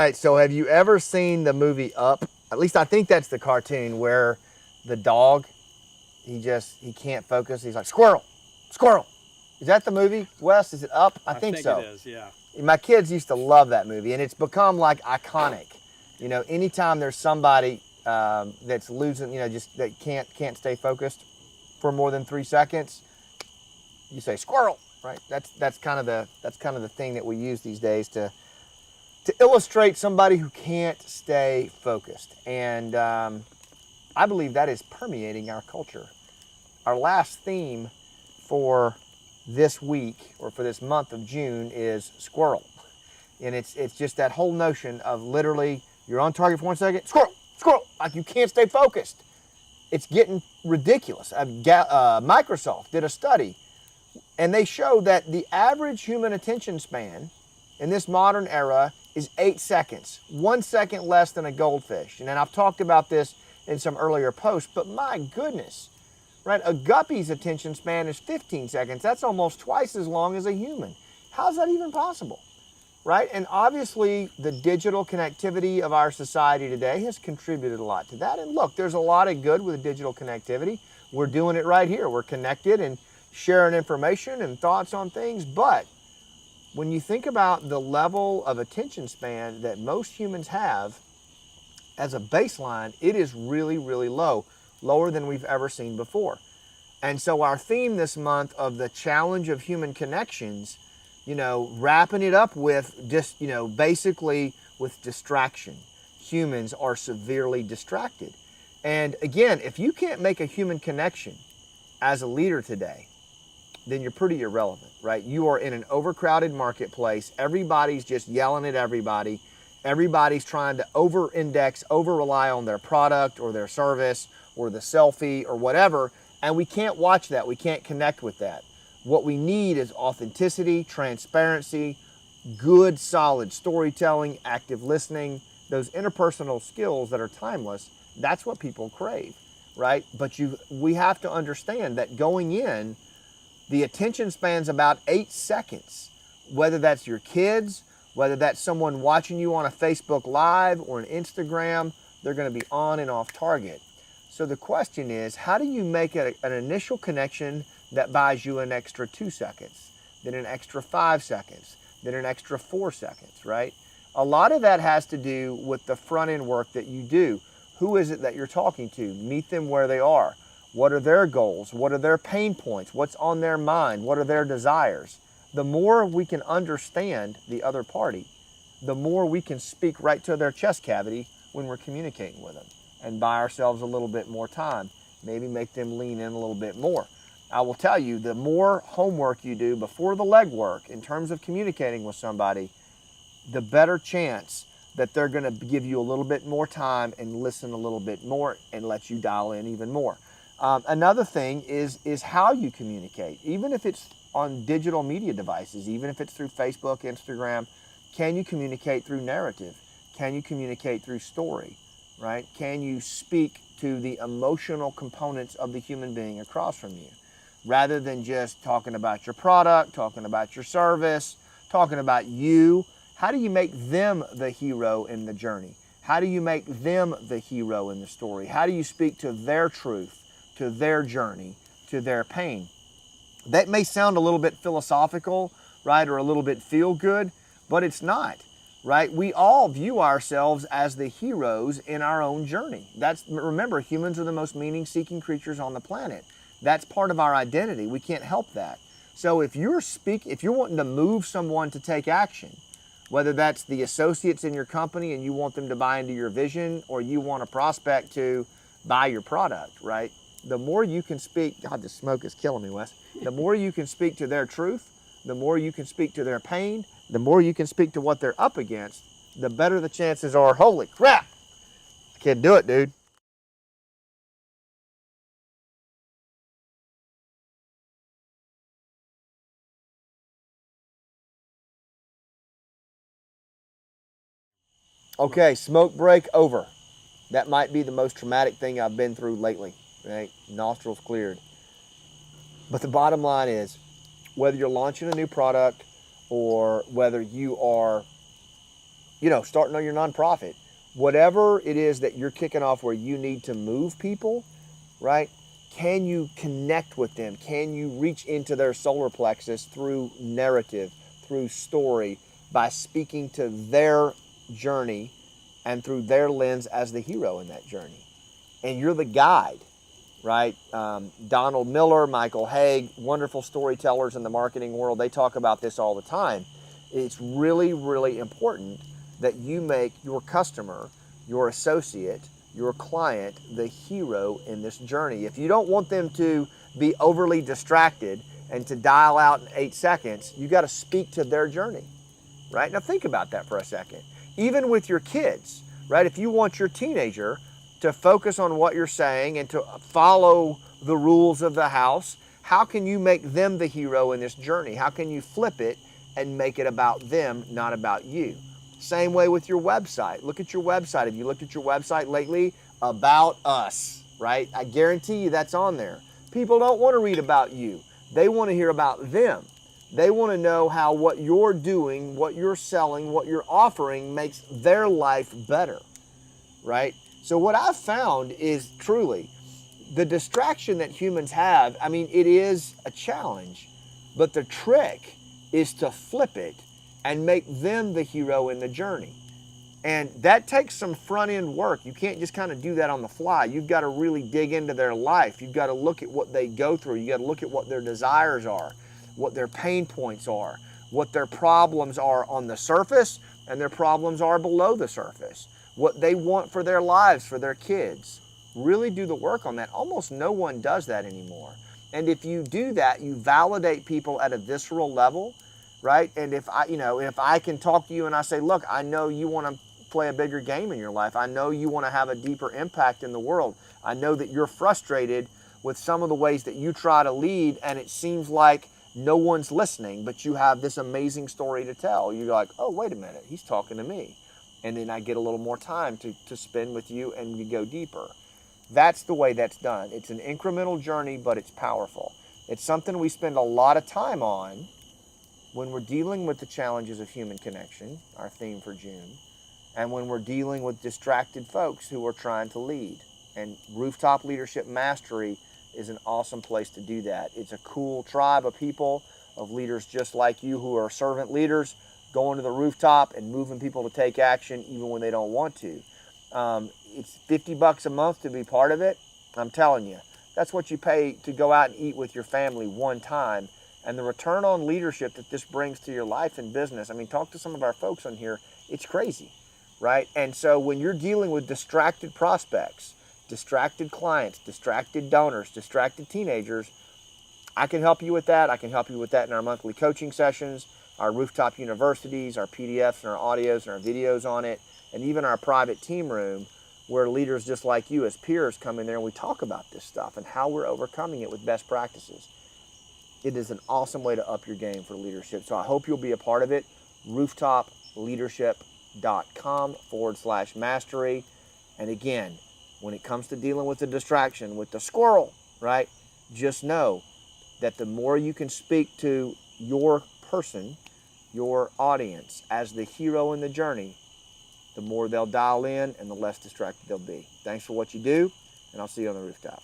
right, so have you ever seen the movie Up? At least I think that's the cartoon where the dog, he can't focus. He's like, squirrel, squirrel. Is that the movie, Wes? Is it Up? I think so. It is, yeah. My kids used to love that movie, and it's become like iconic. You know, anytime there's somebody that's losing, just that can't stay focused for more than 3 seconds, you say squirrel, right? That's kind of the thing that we use these days to illustrate somebody who can't stay focused. And I believe that is permeating our culture. Our last theme for this week or for this month of June is squirrel. And it's just that whole notion of literally you're on target for 1 second, squirrel, squirrel, like you can't stay focused. It's getting ridiculous. Microsoft did a study and they showed that the average human attention span in this modern era is 8 seconds, 1 second less than a goldfish. And then I've talked about this in some earlier posts, but my goodness, right? A guppy's attention span is 15 seconds. That's almost twice as long as a human. How's that even possible, right? And obviously the digital connectivity of our society today has contributed a lot to that. And look, there's a lot of good with digital connectivity. We're doing it right here. We're connected and sharing information and thoughts on things, but when you think about the level of attention span that most humans have as a baseline, it is really, really low, lower than we've ever seen before. And so our theme this month of the challenge of human connections, wrapping it up with just, basically with distraction. Humans are severely distracted. And again, if you can't make a human connection as a leader today, then you're pretty irrelevant, right? You are in an overcrowded marketplace. Everybody's just yelling at everybody. Everybody's trying to over-index, over-rely on their product or their service or the selfie or whatever, and we can't watch that. We can't connect with that. What we need is authenticity, transparency, good, solid storytelling, active listening, those interpersonal skills that are timeless. That's what people crave, right? But we have to understand that going in, the attention span's about 8 seconds, whether that's your kids, whether that's someone watching you on a Facebook Live or an Instagram, they're going to be on and off target. So the question is, how do you make an initial connection that buys you an extra 2 seconds, then an extra 5 seconds, then an extra 4 seconds, right? A lot of that has to do with the front end work that you do. Who is it that you're talking to? Meet them where they are. What are their goals? What are their pain points? What's on their mind? What are their desires? The more we can understand the other party, the more we can speak right to their chest cavity when we're communicating with them and buy ourselves a little bit more time, maybe make them lean in a little bit more. I will tell you, the more homework you do before the legwork in terms of communicating with somebody, the better chance that they're going to give you a little bit more time and listen a little bit more and let you dial in even more. Another thing is how you communicate. Even if it's on digital media devices, even if it's through Facebook, Instagram, can you communicate through narrative? Can you communicate through story, right? Can you speak to the emotional components of the human being across from you? Rather than just talking about your product, talking about your service, talking about you, how do you make them the hero in the journey? How do you make them the hero in the story? How do you speak to their truth, to their journey, to their pain? That may sound a little bit philosophical, right, or a little bit feel good, but it's not, right? We all view ourselves as the heroes in our own journey. Remember, humans are the most meaning-seeking creatures on the planet. That's part of our identity. We can't help that. So if you're wanting to move someone to take action, whether that's the associates in your company and you want them to buy into your vision, or you want a prospect to buy your product, right? The more you can speak, God, the smoke is killing me, Wes. The more you can speak to their truth, the more you can speak to their pain, the more you can speak to what they're up against, the better the chances are, holy crap, I can't do it, dude. Okay, smoke break over. That might be the most traumatic thing I've been through lately, right? Nostrils cleared. But the bottom line is, whether you're launching a new product or whether you are starting on your nonprofit, whatever it is that you're kicking off where you need to move people, right? Can you connect with them? Can you reach into their solar plexus through narrative, through story, by speaking to their journey and through their lens as the hero in that journey? And you're the guide, right? Donald Miller, Michael Haig, wonderful storytellers in the marketing world, they talk about this all the time. It's really, really important that you make your customer, your associate, your client the hero in this journey. If you don't want them to be overly distracted and to dial out in 8 seconds, you got to speak to their journey, right? Now think about that for a second. Even with your kids, right? If you want your teenager to focus on what you're saying and to follow the rules of the house, how can you make them the hero in this journey? How can you flip it and make it about them, not about you? Same way with your website. Look at your website. Have you looked at your website lately? About us, right? I guarantee you that's on there. People don't want to read about you. They want to hear about them. They want to know how what you're doing, what you're selling, what you're offering makes their life better, right? So what I've found is truly the distraction that humans have, I mean, it is a challenge, but the trick is to flip it and make them the hero in the journey. And that takes some front end work. You can't just kind of do that on the fly. You've got to really dig into their life. You've got to look at what they go through. You got to look at what their desires are, what their pain points are, what their problems are on the surface, and their problems are below the surface, what they want for their lives, for their kids. Really do the work on that. Almost no one does that anymore. And if you do that, you validate people at a visceral level, right? And if I can talk to you and I say, look, I know you want to play a bigger game in your life. I know you want to have a deeper impact in the world. I know that you're frustrated with some of the ways that you try to lead and it seems like no one's listening, but you have this amazing story to tell. You're like, oh, wait a minute, he's talking to me. And then I get a little more time to spend with you and you go deeper. That's the way that's done. It's an incremental journey, but it's powerful. It's something we spend a lot of time on when we're dealing with the challenges of human connection, our theme for June, and when we're dealing with distracted folks who are trying to lead. And Rooftop Leadership Mastery is an awesome place to do that. It's a cool tribe of people, of leaders just like you who are servant leaders, going to the rooftop and moving people to take action even when they don't want to. It's $50 a month to be part of it. I'm telling you, that's what you pay to go out and eat with your family one time. And the return on leadership that this brings to your life and business, I mean, talk to some of our folks on here, it's crazy, right? And so when you're dealing with distracted prospects, distracted clients, distracted donors, distracted teenagers, I can help you with that. I can help you with that in our monthly coaching sessions, our rooftop universities, our PDFs and our audios and our videos on it, and even our private team room where leaders just like you as peers come in there and we talk about this stuff and how we're overcoming it with best practices. It is an awesome way to up your game for leadership. So I hope you'll be a part of it. rooftopleadership.com/mastery. And again, when it comes to dealing with the distraction, with the squirrel, right, just know that the more you can speak to your person, your audience, as the hero in the journey, the more they'll dial in and the less distracted they'll be. Thanks for what you do, and I'll see you on the rooftop.